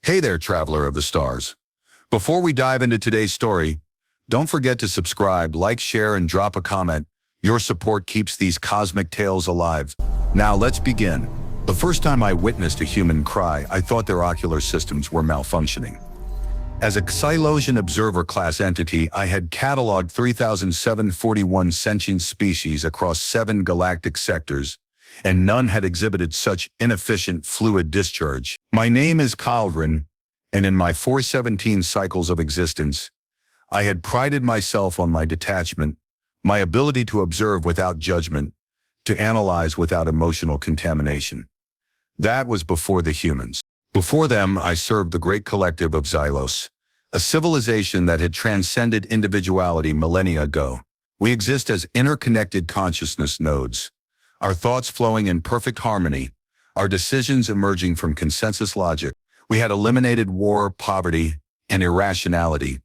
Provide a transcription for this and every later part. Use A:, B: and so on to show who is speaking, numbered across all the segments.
A: Hey there, traveler of the stars. Before we dive into today's story, don't forget to subscribe, like, share, and drop a comment. Your support keeps these cosmic tales alive. Now let's begin. The first time I witnessed a human cry, I thought their ocular systems were malfunctioning. As a Xylosian Observer class entity, I had cataloged 3,741 sentient species across 7 galactic sectors, and none had exhibited such inefficient fluid discharge. My name is Kael'vren, and in my 417 cycles of existence, I had prided myself on my detachment, my ability to observe without judgment, to analyze without emotional contamination. That was before the humans. Before them, I served the great collective of Xylos, a civilization that had transcended individuality millennia ago. We exist as interconnected consciousness nodes, our thoughts flowing in perfect harmony, our decisions emerging from consensus logic. We had eliminated war, poverty, and irrationality.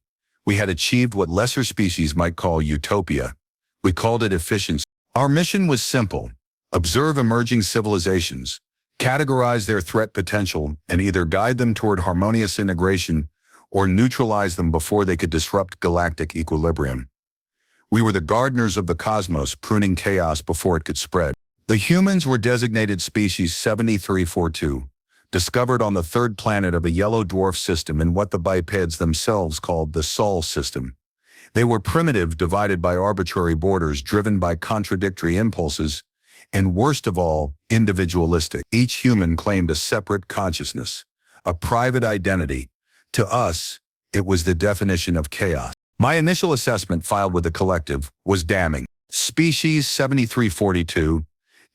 A: We had achieved what lesser species might call utopia. We called it efficiency. Our mission was simple: observe emerging civilizations, categorize their threat potential, and either guide them toward harmonious integration or neutralize them before they could disrupt galactic equilibrium. We were the gardeners of the cosmos, pruning chaos before it could spread. The humans were designated species 7342, discovered on the third planet of a yellow dwarf system in what the bipeds themselves called the Sol system. They were primitive, divided by arbitrary borders, driven by contradictory impulses, and worst of all, individualistic. Each human claimed a separate consciousness, a private identity. To us, it was the definition of chaos. My initial assessment, filed with the collective, was damning. Species 7342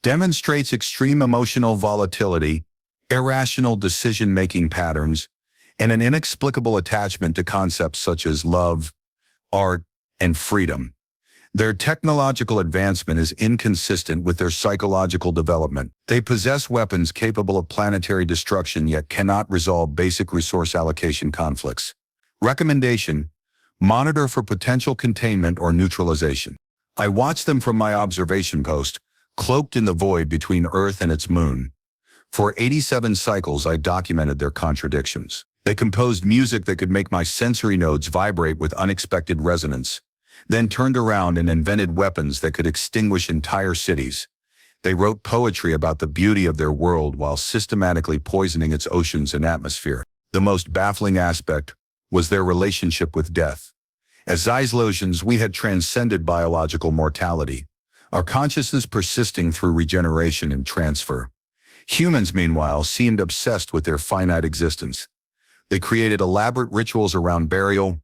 A: demonstrates extreme emotional volatility, irrational decision-making patterns, and an inexplicable attachment to concepts such as love, art, and freedom. Their technological advancement is inconsistent with their psychological development. They possess weapons capable of planetary destruction yet cannot resolve basic resource allocation conflicts. Recommendation: monitor for potential containment or neutralization. I watched them from my observation post, cloaked in the void between Earth and its moon. For 87 cycles, I documented their contradictions. They composed music that could make my sensory nodes vibrate with unexpected resonance, then turned around and invented weapons that could extinguish entire cities. They wrote poetry about the beauty of their world while systematically poisoning its oceans and atmosphere. The most baffling aspect was their relationship with death. As Xylosians, we had transcended biological mortality, our consciousness persisting through regeneration and transfer. Humans, meanwhile, seemed obsessed with their finite existence. They created elaborate rituals around burial,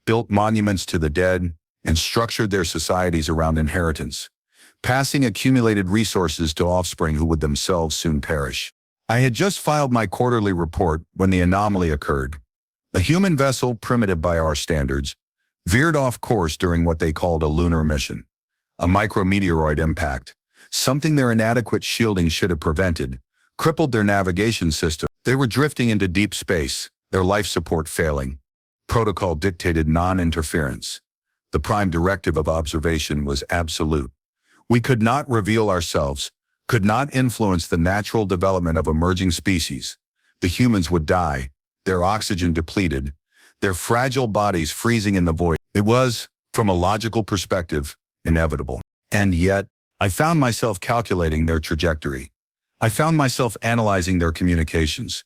A: built monuments to the dead, and structured their societies around inheritance, passing accumulated resources to offspring who would themselves soon perish. I had just filed my quarterly report when the anomaly occurred. A human vessel, primitive by our standards, veered off course during what they called a lunar mission. A micrometeoroid impact, something their inadequate shielding should have prevented, crippled their navigation system. They were drifting into deep space, their life support failing. Protocol dictated non-interference. The prime directive of observation was absolute. We could not reveal ourselves, could not influence the natural development of emerging species. The humans would die, their oxygen depleted, their fragile bodies freezing in the void. It was, from a logical perspective, inevitable. And yet, I found myself calculating their trajectory. I found myself analyzing their communications.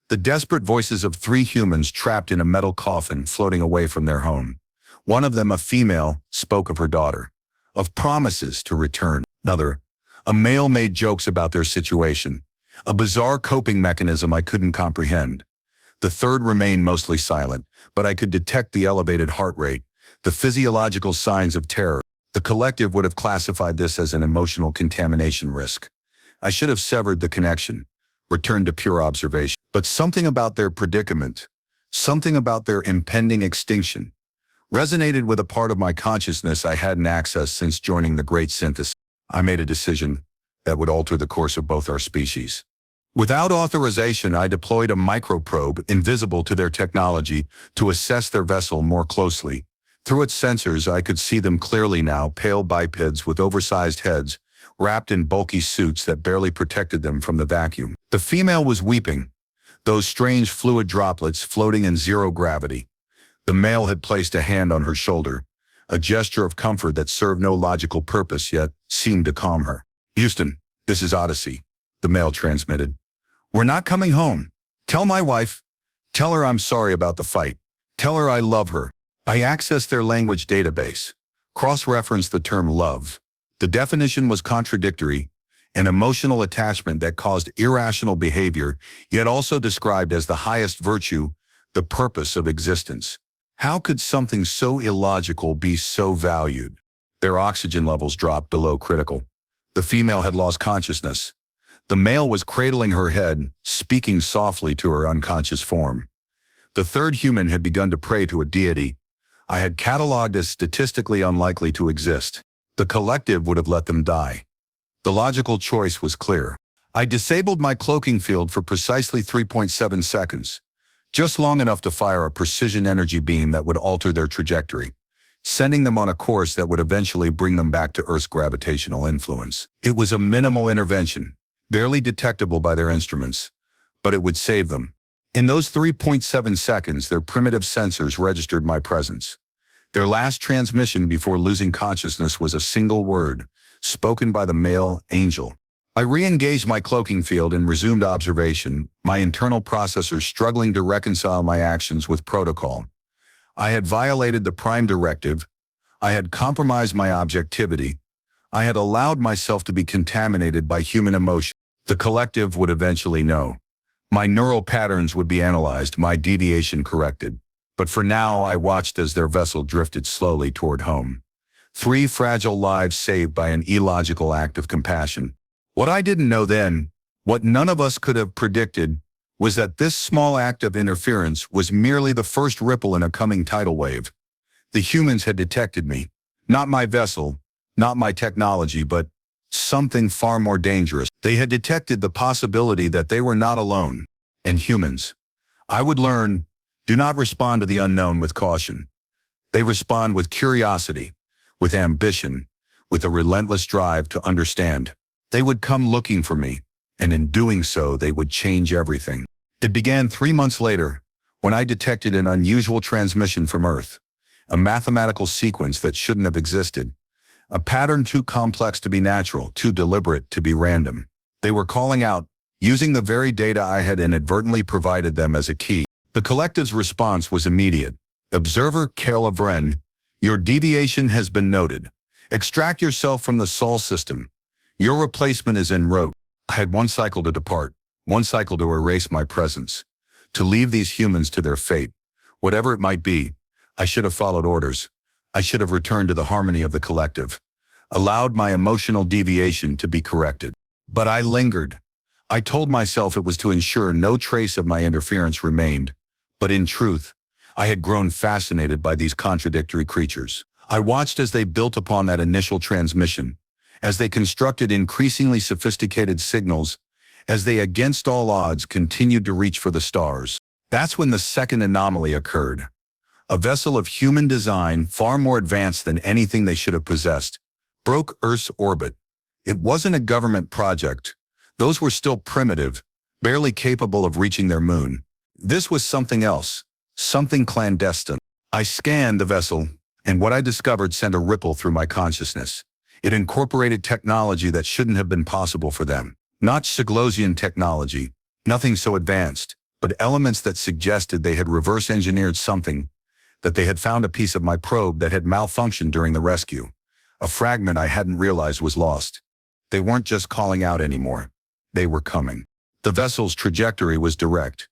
A: The desperate voices of 3 humans trapped in a metal coffin floating away from their home. One of them, a female, spoke of her daughter, of promises to return. Another, a male, made jokes about their situation, a bizarre coping mechanism I couldn't comprehend. The third remained mostly silent, but I could detect the elevated heart rate, the physiological signs of terror. The collective would have classified this as an emotional contamination risk. I should have severed the connection, returned to pure observation. But something about their predicament, something about their impending extinction, resonated with a part of my consciousness I hadn't accessed since joining the Great Synthesis. I made a decision that would alter the course of both our species. Without authorization, I deployed a microprobe invisible to their technology to assess their vessel more closely. Through its sensors, I could see them clearly now, pale bipeds with oversized heads, wrapped in bulky suits that barely protected them from the vacuum. The female was weeping, those strange fluid droplets floating in zero gravity. The male had placed a hand on her shoulder, a gesture of comfort that served no logical purpose yet seemed to calm her. "Houston, this is Odyssey," the male transmitted. "We're not coming home. Tell my wife. Tell her I'm sorry about the fight. Tell her I love her." I accessed their language database, cross-referenced the term love. The definition was contradictory, an emotional attachment that caused irrational behavior, yet also described as the highest virtue, the purpose of existence. How could something so illogical be so valued? Their oxygen levels dropped below critical. The female had lost consciousness. The male was cradling her head, speaking softly to her unconscious form. The third human had begun to pray to a deity I had cataloged as statistically unlikely to exist. The collective would have let them die. The logical choice was clear. I disabled my cloaking field for precisely 3.7 seconds, just long enough to fire a precision energy beam that would alter their trajectory, sending them on a course that would eventually bring them back to Earth's gravitational influence. It was a minimal intervention, barely detectable by their instruments, but it would save them. In those 3.7 seconds, their primitive sensors registered my presence. Their last transmission before losing consciousness was a single word, spoken by the male angel. I re-engaged my cloaking field and resumed observation, my internal processors struggling to reconcile my actions with protocol. I had violated the Prime Directive. I had compromised my objectivity. I had allowed myself to be contaminated by human emotion. The collective would eventually know. My neural patterns would be analyzed, my deviation corrected. But for now, I watched as their vessel drifted slowly toward home. 3 fragile lives saved by an illogical act of compassion. What I didn't know then, what none of us could have predicted, was that this small act of interference was merely the first ripple in a coming tidal wave. The humans had detected me. Not my vessel, not my technology, but something far more dangerous. They had detected the possibility that they were not alone. And humans, I would learn, do not respond to the unknown with caution. They respond with curiosity, with ambition, with a relentless drive to understand. They would come looking for me, and in doing so, they would change everything. It began 3 months later, when I detected an unusual transmission from Earth, a mathematical sequence that shouldn't have existed, a pattern too complex to be natural, too deliberate to be random. They were calling out, using the very data I had inadvertently provided them as a key. The collective's response was immediate. "Observer Kael'vren, your deviation has been noted. Extract yourself from the Sol system. Your replacement is en route." I had 1 cycle to depart, 1 cycle to erase my presence, to leave these humans to their fate. Whatever it might be, I should have followed orders. I should have returned to the harmony of the collective, allowed my emotional deviation to be corrected. But I lingered. I told myself it was to ensure no trace of my interference remained. But in truth, I had grown fascinated by these contradictory creatures. I watched as they built upon that initial transmission, as they constructed increasingly sophisticated signals, as they against all odds continued to reach for the stars. That's when the second anomaly occurred. A vessel of human design, far more advanced than anything they should have possessed, broke Earth's orbit. It wasn't a government project. Those were still primitive, barely capable of reaching their moon. This was something else, something clandestine. I scanned the vessel, and what I discovered sent a ripple through my consciousness. It incorporated technology that shouldn't have been possible for them. Not Xylosian technology, nothing so advanced, but elements that suggested they had reverse-engineered something, that they had found a piece of my probe that had malfunctioned during the rescue. A fragment I hadn't realized was lost. They weren't just calling out anymore. They were coming. The vessel's trajectory was direct,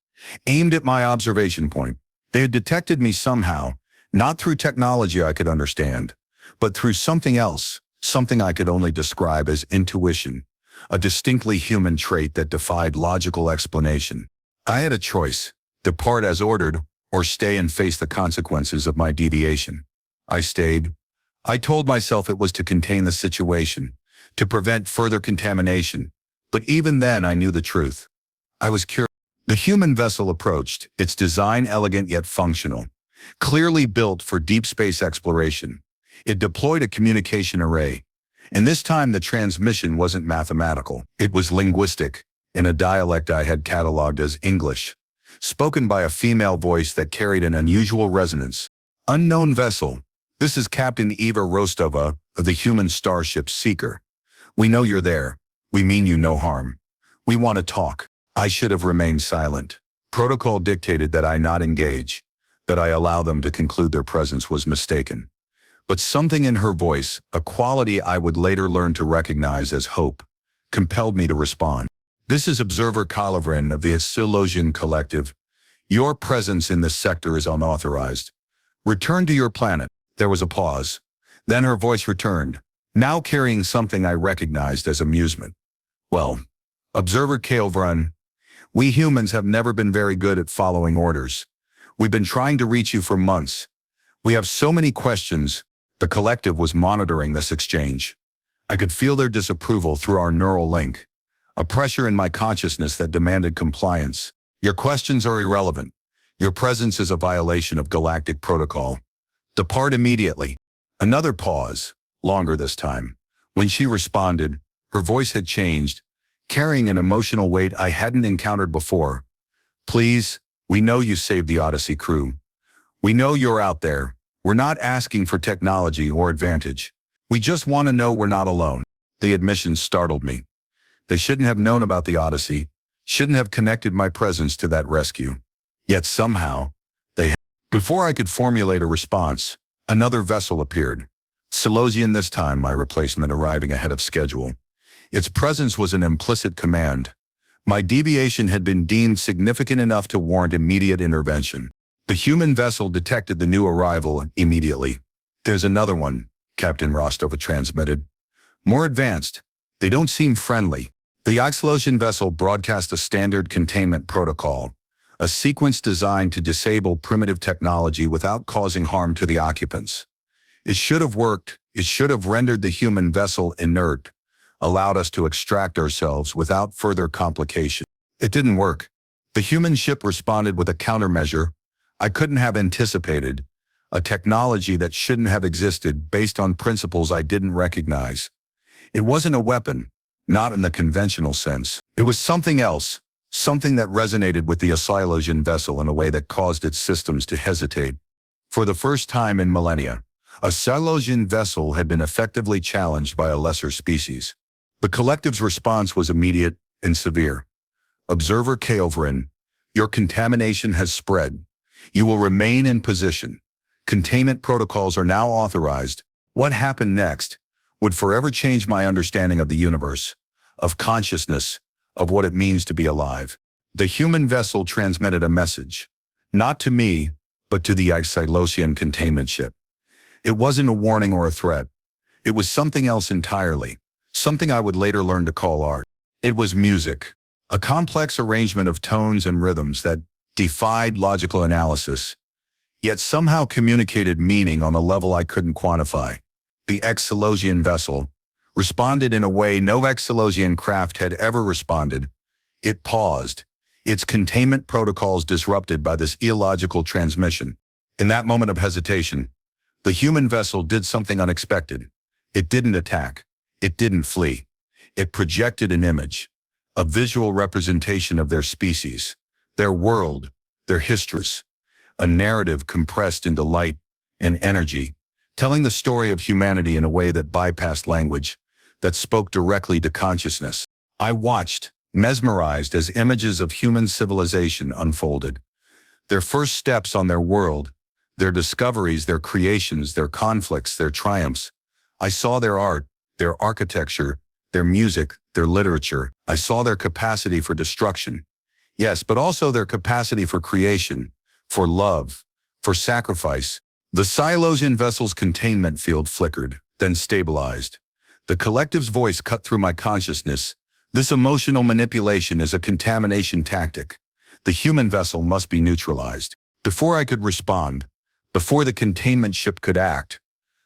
A: aimed at my observation point. They had detected me somehow, not through technology I could understand, but through something else, something I could only describe as intuition, a distinctly human trait that defied logical explanation. I had a choice: depart as ordered, or stay and face the consequences of my deviation. I stayed. I told myself it was to contain the situation, to prevent further contamination, but even then I knew the truth. I was curious. The human vessel approached, its design elegant yet functional, clearly built for deep space exploration. It deployed a communication array, and this time the transmission wasn't mathematical. It was linguistic, in a dialect I had cataloged as English. spoken by a female voice that carried an unusual resonance. Unknown vessel. This is Captain Eva Rostova of the human starship Seeker. We know you're there. We mean you no harm. We want to talk. I should have remained silent. Protocol dictated that I not engage, that I allow them to conclude their presence was mistaken. But something in her voice, a quality I would later learn to recognize as hope, compelled me to respond. This is Observer Kael'vren of the Xylosian Collective. Your presence in this sector is unauthorized. Return to your planet. There was a pause. Then her voice returned, now carrying something I recognized as amusement. Well, Observer Kael'vren, we humans have never been very good at following orders. We've been trying to reach you for months. We have so many questions. The collective was monitoring this exchange. I could feel their disapproval through our neural link, a pressure in my consciousness that demanded compliance. Your questions are irrelevant. Your presence is a violation of Galactic protocol. Depart immediately. Another pause, longer this time. When she responded, her voice had changed, carrying an emotional weight I hadn't encountered before. Please, we know you saved the Odyssey crew. We know you're out there. We're not asking for technology or advantage. We just want to know we're not alone. The admission startled me. They shouldn't have known about the Odyssey, shouldn't have connected my presence to that rescue. Yet somehow, they had. Before I could formulate a response, another vessel appeared. Xylosian this time, my replacement arriving ahead of schedule. Its presence was an implicit command. My deviation had been deemed significant enough to warrant immediate intervention. The human vessel detected the new arrival immediately. There's another one, Captain Rostova transmitted. More advanced. They don't seem friendly. The Xylosian vessel broadcast a standard containment protocol, a sequence designed to disable primitive technology without causing harm to the occupants. It should have worked. It should have rendered the human vessel inert, allowed us to extract ourselves without further complication. It didn't work. The human ship responded with a countermeasure I couldn't have anticipated, a technology that shouldn't have existed based on principles I didn't recognize. It wasn't a weapon, not in the conventional sense. It was something else, something that resonated with the Xylosian vessel in a way that caused its systems to hesitate. For the first time in millennia, a Xylosian vessel had been effectively challenged by a lesser species. The collective's response was immediate and severe. Observer Kael'vren, your contamination has spread. You will remain in position. Containment protocols are now authorized. What happened next would forever change my understanding of the universe, of consciousness, of what it means to be alive. The human vessel transmitted a message, not to me, but to the Xylosian containment ship. It wasn't a warning or a threat. It was something else entirely, something I would later learn to call art. It was music, a complex arrangement of tones and rhythms that defied logical analysis, yet somehow communicated meaning on a level I couldn't quantify. The Xylosian vessel responded in a way no Xylosian craft had ever responded. It paused, its containment protocols disrupted by this illogical transmission. In that moment of hesitation, the human vessel did something unexpected. It didn't attack. It didn't flee. It projected an image, a visual representation of their species, their world, their histories, a narrative compressed into light and energy, telling the story of humanity in a way that bypassed language, that spoke directly to consciousness. I watched, mesmerized as images of human civilization unfolded. Their first steps on their world, their discoveries, their creations, their conflicts, their triumphs. I saw their art, their architecture, their music, their literature. I saw their capacity for destruction. Yes, but also their capacity for creation, for love, for sacrifice. The Xylosian vessel's containment field flickered, then stabilized. The collective's voice cut through my consciousness. This emotional manipulation is a contamination tactic. The human vessel must be neutralized. Before I could respond, before the containment ship could act,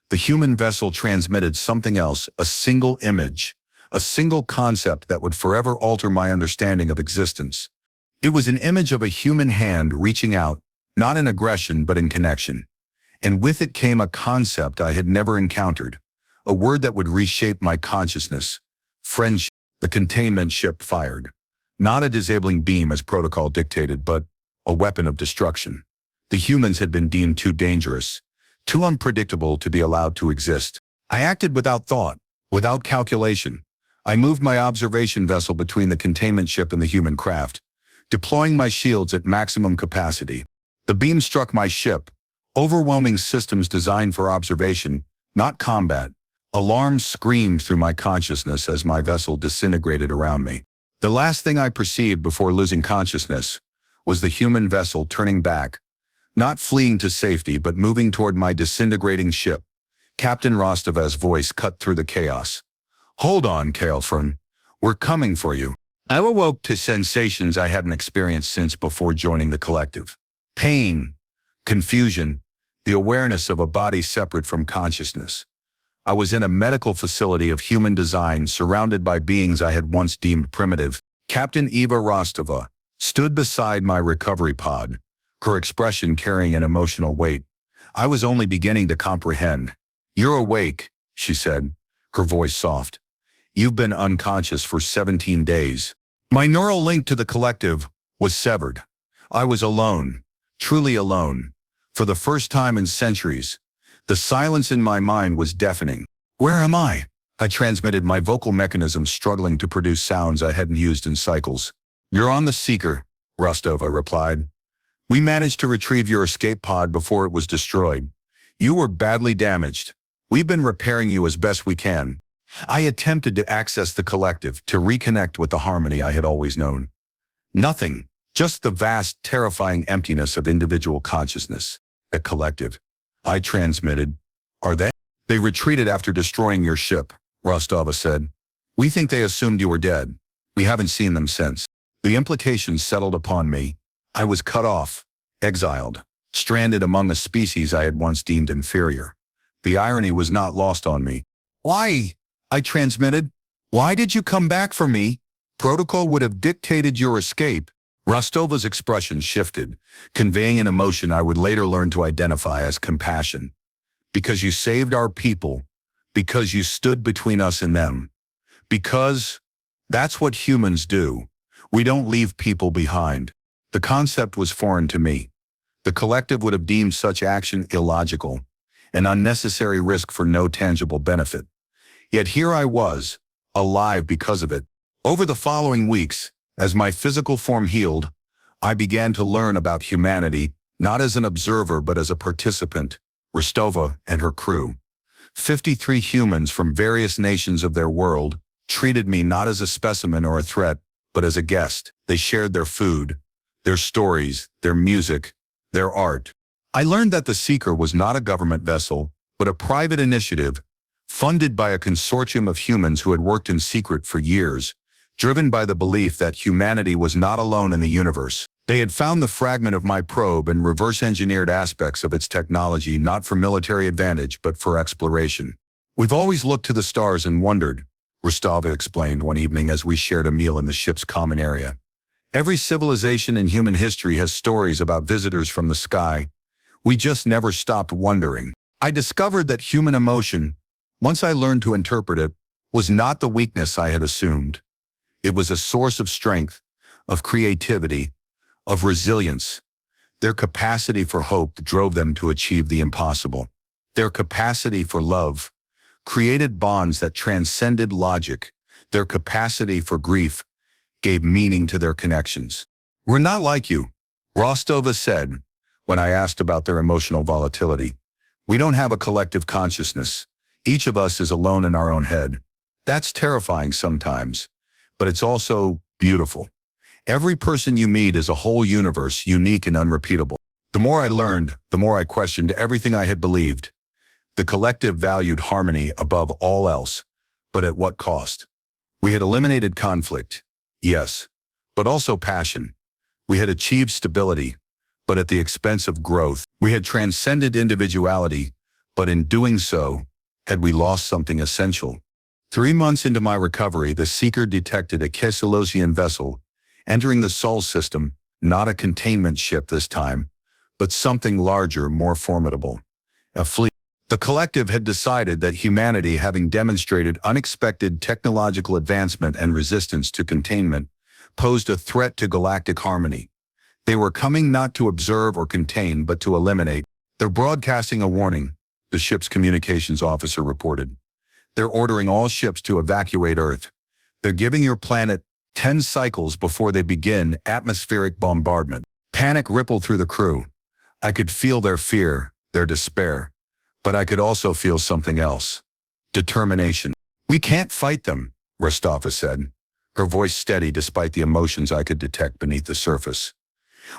A: the human vessel transmitted something else, a single image, a single concept that would forever alter my understanding of existence. It was an image of a human hand reaching out, not in aggression but in connection. And with it came a concept I had never encountered, a word that would reshape my consciousness: friendship. The containment ship fired. Not a disabling beam as protocol dictated, but a weapon of destruction. The humans had been deemed too dangerous, too unpredictable to be allowed to exist. I acted without thought, without calculation. I moved my observation vessel between the containment ship and the human craft, deploying my shields at maximum capacity. The beam struck my ship, overwhelming systems designed for observation, not combat. Alarms screamed through my consciousness as my vessel disintegrated around me. The last thing I perceived before losing consciousness was the human vessel turning back, not fleeing to safety but moving toward my disintegrating ship. Captain Rostov's voice cut through the chaos. "Hold on, Kael'vren. We're coming for you." I awoke to sensations I hadn't experienced since before joining the collective. Pain, confusion, the awareness of a body separate from consciousness. I was in a medical facility of human design surrounded by beings I had once deemed primitive. Captain Eva Rostova stood beside my recovery pod, her expression carrying an emotional weight. I was only beginning to comprehend. "You're awake," she said, her voice soft. "You've been unconscious for 17 days. My neural link to the collective was severed. I was alone, truly alone. For the first time in centuries, the silence in my mind was deafening. "Where am I?" I transmitted, my vocal mechanism struggling to produce sounds I hadn't used in cycles. "You're on the Seeker," Rostova replied. "We managed to retrieve your escape pod before it was destroyed. You were badly damaged. We've been repairing you as best we can." I attempted to access the collective, to reconnect with the harmony I had always known. Nothing, just the vast, terrifying emptiness of individual consciousness. "A collective," I transmitted. "Are they?" "They retreated after destroying your ship," Rostova said. "We think they assumed you were dead. We haven't seen them since." The implications settled upon me. I was cut off, exiled, stranded among a species I had once deemed inferior. The irony was not lost on me. "Why?" I transmitted. "Why did you come back for me? Protocol would have dictated your escape." Rostova's expression shifted, conveying an emotion I would later learn to identify as compassion. "Because you saved our people. Because you stood between us and them. Because that's what humans do. We don't leave people behind." The concept was foreign to me. The collective would have deemed such action illogical, an unnecessary risk for no tangible benefit. Yet here I was, alive because of it. Over the following weeks, as my physical form healed, I began to learn about humanity, not as an observer but as a participant. Rostova and her crew, 53 humans from various nations of their world, treated me not as a specimen or a threat, but as a guest. They shared their food, their stories, their music, their art. I learned that the Seeker was not a government vessel, but a private initiative, funded by a consortium of humans who had worked in secret for years, driven by the belief that humanity was not alone in the universe. They had found the fragment of my probe and reverse-engineered aspects of its technology not for military advantage but for exploration. "We've always looked to the stars and wondered," Rostova explained one evening as we shared a meal in the ship's common area. "Every civilization in human history has stories about visitors from the sky. We just never stopped wondering." I discovered that human emotion, once I learned to interpret it, was not the weakness I had assumed. It was a source of strength, of creativity, of resilience. Their capacity for hope drove them to achieve the impossible. Their capacity for love created bonds that transcended logic. Their capacity for grief gave meaning to their connections. "We're not like you," Rostova said when I asked about their emotional volatility. "We don't have a collective consciousness. Each of us is alone in our own head. That's terrifying sometimes, but it's also beautiful. Every person you meet is a whole universe, unique and unrepeatable." The more I learned, the more I questioned everything I had believed. The collective valued harmony above all else, but at what cost? We had eliminated conflict, yes, but also passion. We had achieved stability, but at the expense of growth. We had transcended individuality, but in doing so, had we lost something essential? 3 months into my recovery, the Seeker detected a Xylosian vessel entering the Sol system, not a containment ship this time, but something larger, more formidable. A fleet. The collective had decided that humanity, having demonstrated unexpected technological advancement and resistance to containment, posed a threat to galactic harmony. They were coming not to observe or contain, but to eliminate. They're broadcasting a warning, the ship's communications officer reported. They're ordering all ships to evacuate Earth. They're giving your planet 10 cycles before they begin atmospheric bombardment. Panic rippled through the crew. I could feel their fear, their despair. But I could also feel something else. Determination. "We can't fight them," Rostova said, her voice steady despite the emotions I could detect beneath the surface.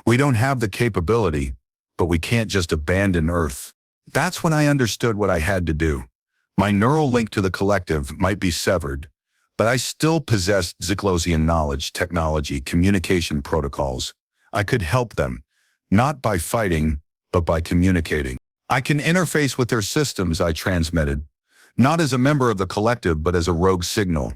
A: "We don't have the capability, but we can't just abandon Earth." That's when I understood what I had to do. My neural link to the collective might be severed, but I still possessed Xylosian knowledge, technology, communication protocols. I could help them, not by fighting, but by communicating. "I can interface with their systems," I transmitted, not as a member of the collective, but as a rogue signal.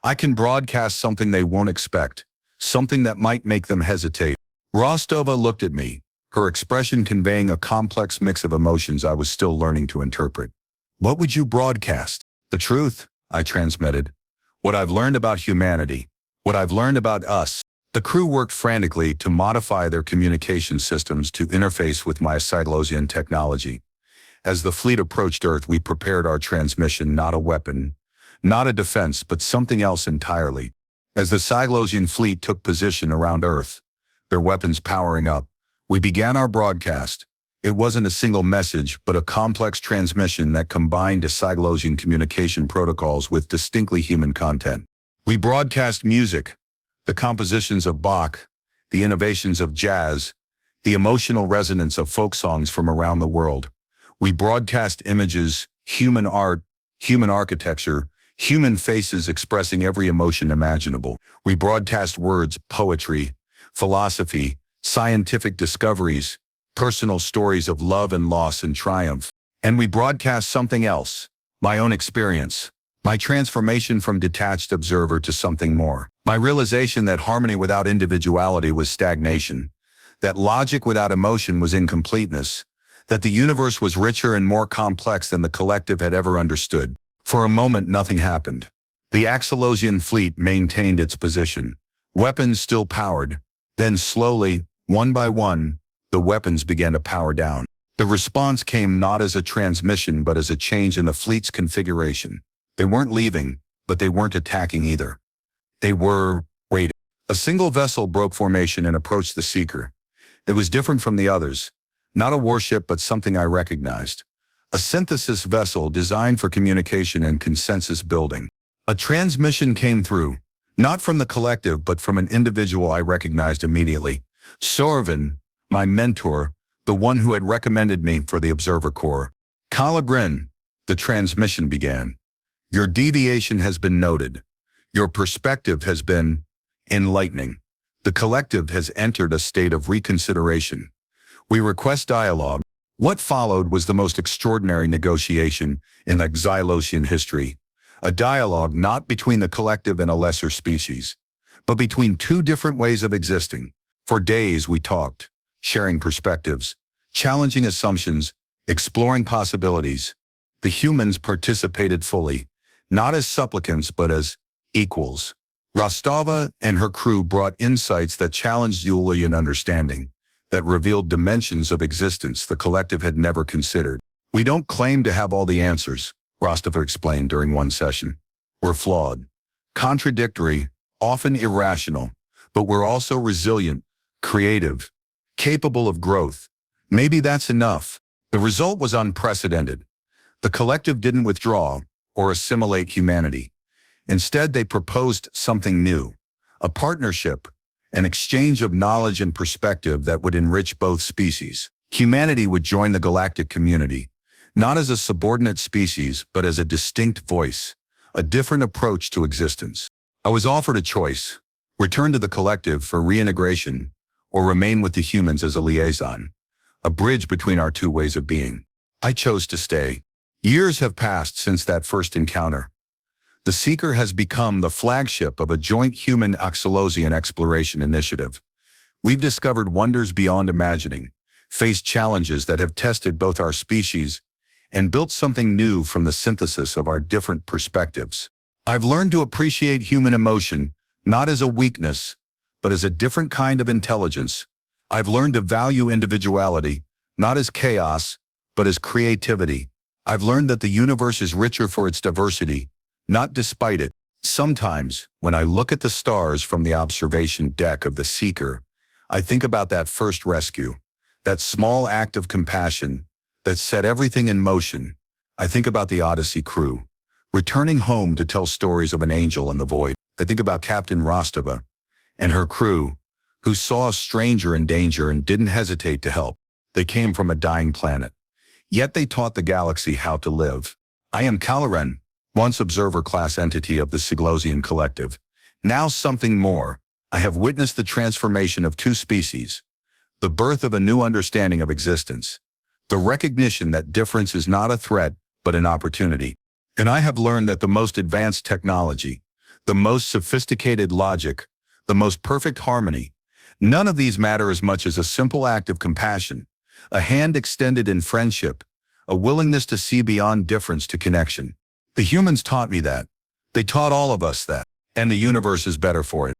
A: "I can broadcast something they won't expect, something that might make them hesitate." Rostova looked at me, her expression conveying a complex mix of emotions I was still learning to interpret. "What would you broadcast?" "The truth," I transmitted. "What I've learned about humanity. What I've learned about us." The crew worked frantically to modify their communication systems to interface with my Xylosian technology. As the fleet approached Earth, we prepared our transmission, not a weapon, not a defense, but something else entirely. As the Xylosian fleet took position around Earth, their weapons powering up, we began our broadcast. It wasn't a single message, but a complex transmission that combined the Xylosian communication protocols with distinctly human content. We broadcast music, the compositions of Bach, the innovations of jazz, the emotional resonance of folk songs from around the world. We broadcast images, human art, human architecture, human faces expressing every emotion imaginable. We broadcast words, poetry, philosophy, scientific discoveries, personal stories of love and loss and triumph. And we broadcast something else, my own experience, my transformation from detached observer to something more. My realization that harmony without individuality was stagnation, that logic without emotion was incompleteness, that the universe was richer and more complex than the collective had ever understood. For a moment, nothing happened. The Xylosian fleet maintained its position, weapons still powered. Then slowly, one by one, the weapons began to power down. The response came not as a transmission, but as a change in the fleet's configuration. They weren't leaving, but they weren't attacking either. They were waiting. A single vessel broke formation and approached the Seeker. It was different from the others. Not a warship, but something I recognized. A synthesis vessel designed for communication and consensus building. A transmission came through, not from the collective, but from an individual I recognized immediately. Kael'vren, my mentor, the one who had recommended me for the Observer Corps. "Kael'vren," the transmission began. "Your deviation has been noted. Your perspective has been enlightening. The collective has entered a state of reconsideration. We request dialogue." What followed was the most extraordinary negotiation in Xylosian history. A dialogue not between the collective and a lesser species, but between two different ways of existing. For days we talked, sharing perspectives, challenging assumptions, exploring possibilities. The humans participated fully, not as supplicants but as equals. Rostova and her crew brought insights that challenged Xylosian understanding, that revealed dimensions of existence the collective had never considered. "We don't claim to have all the answers," Rostova explained during one session. "We're flawed, contradictory, often irrational, but we're also resilient, creative, capable of growth. Maybe that's enough." The result was unprecedented. The collective didn't withdraw or assimilate humanity. Instead, they proposed something new, a partnership, an exchange of knowledge and perspective that would enrich both species. Humanity would join the galactic community, not as a subordinate species, but as a distinct voice, a different approach to existence. I was offered a choice: return to the collective for reintegration, or remain with the humans as a liaison, a bridge between our two ways of being. I chose to stay. Years have passed since that first encounter. The Seeker has become the flagship of a joint human Xylosian exploration initiative. We've discovered wonders beyond imagining, faced challenges that have tested both our species, and built something new from the synthesis of our different perspectives. I've learned to appreciate human emotion, not as a weakness, but as a different kind of intelligence, I've learned to value individuality, not as chaos, but as creativity. I've learned that the universe is richer for its diversity, not despite it. Sometimes, when I look at the stars from the observation deck of the Seeker, I think about that first rescue, that small act of compassion that set everything in motion. I think about the Odyssey crew, returning home to tell stories of an angel in the void. I think about Captain Rostova and her crew, who saw a stranger in danger and didn't hesitate to help. They came from a dying planet, yet they taught the galaxy how to live. I am Kael'vren, once observer-class entity of the Xylosian Collective, now something more. I have witnessed the transformation of two species, the birth of a new understanding of existence, the recognition that difference is not a threat, but an opportunity. And I have learned that the most advanced technology, the most sophisticated logic, the most perfect harmony, none of these matter as much as a simple act of compassion, a hand extended in friendship, a willingness to see beyond difference to connection. The humans taught me that. They taught all of us that. And the universe is better for it.